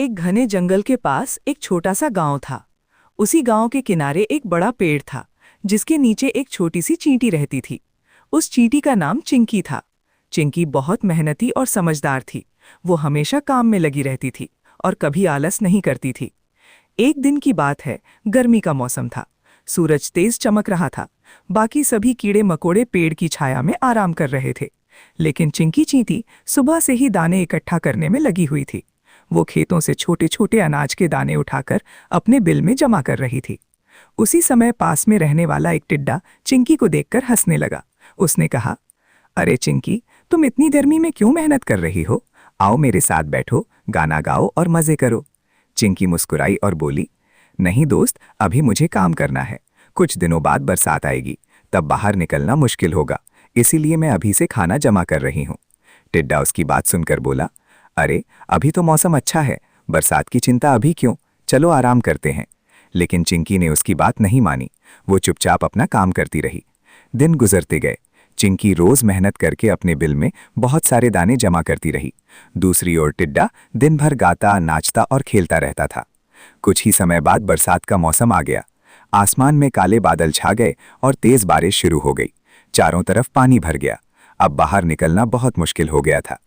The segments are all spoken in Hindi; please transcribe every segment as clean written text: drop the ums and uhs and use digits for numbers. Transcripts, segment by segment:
एक घने जंगल के पास एक छोटा सा गांव था। उसी गांव के किनारे एक बड़ा पेड़ था, जिसके नीचे एक छोटी सी चींटी रहती थी। उस चींटी का नाम चिंकी था। चिंकी बहुत मेहनती और समझदार थी। वो हमेशा काम में लगी रहती थी और कभी आलस नहीं करती थी। एक दिन की बात है, गर्मी का मौसम था। सूरज तेज चमक रहा था। बाकी सभी कीड़े मकोड़े पेड़ की छाया में आराम कर रहे थे, लेकिन चिंकी चींटी सुबह से ही दाने इकट्ठा करने में लगी हुई थी। वो खेतों से छोटे छोटे अनाज के दाने उठाकर अपने बिल में जमा कर रही थी। उसी समय पास में रहने वाला एक टिड्डा चिंकी को देखकर हंसने लगा। उसने कहा, अरे चिंकी, तुम इतनी गर्मी में क्यों मेहनत कर रही हो? आओ मेरे साथ बैठो, गाना गाओ और मजे करो। चिंकी मुस्कुराई और बोली, नहीं दोस्त, अभी मुझे काम करना है। कुछ दिनों बाद बरसात आएगी, तब बाहर निकलना मुश्किल होगा, इसीलिए मैं अभी से खाना जमा कर रही हूँ। टिड्डा उसकी बात सुनकर बोला, अरे अभी तो मौसम अच्छा है, बरसात की चिंता अभी क्यों, चलो आराम करते हैं। लेकिन चिंकी ने उसकी बात नहीं मानी। वो चुपचाप अपना काम करती रही। दिन गुजरते गए। चिंकी रोज मेहनत करके अपने बिल में बहुत सारे दाने जमा करती रही। दूसरी ओर टिड्डा दिन भर गाता, नाचता और खेलता रहता था। कुछ ही समय बाद बरसात का मौसम आ गया। आसमान में काले बादल छा गए और तेज बारिश शुरू हो गई। चारों तरफ पानी भर गया। अब बाहर निकलना बहुत मुश्किल हो गया था।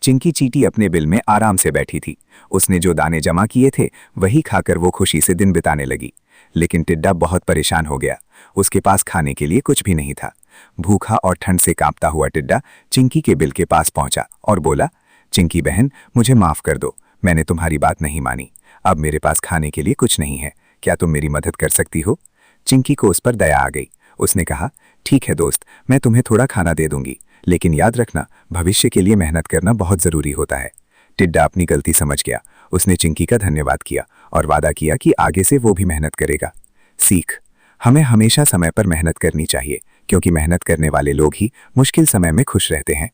चिंकी चींटी अपने बिल में आराम से बैठी थी। उसने जो दाने जमा किए थे वही खाकर वो खुशी से दिन बिताने लगी। लेकिन टिड्डा बहुत परेशान हो गया। उसके पास खाने के लिए कुछ भी नहीं था। भूखा और ठंड से कांपता हुआ टिड्डा चिंकी के बिल के पास पहुंचा और बोला, चिंकी बहन, मुझे माफ कर दो, मैंने तुम्हारी बात नहीं मानी। अब मेरे पास खाने के लिए कुछ नहीं है, क्या तुम मेरी मदद कर सकती हो? चिंकी को उस पर दया आ गई। उसने कहा, ठीक है दोस्त, मैं तुम्हें थोड़ा खाना दे दूंगी, लेकिन याद रखना, भविष्य के लिए मेहनत करना बहुत जरूरी होता है। टिड्डा अपनी गलती समझ गया। उसने चिंकी का धन्यवाद किया और वादा किया कि आगे से वो भी मेहनत करेगा। सीख, हमें हमेशा समय पर मेहनत करनी चाहिए, क्योंकि मेहनत करने वाले लोग ही मुश्किल समय में खुश रहते हैं।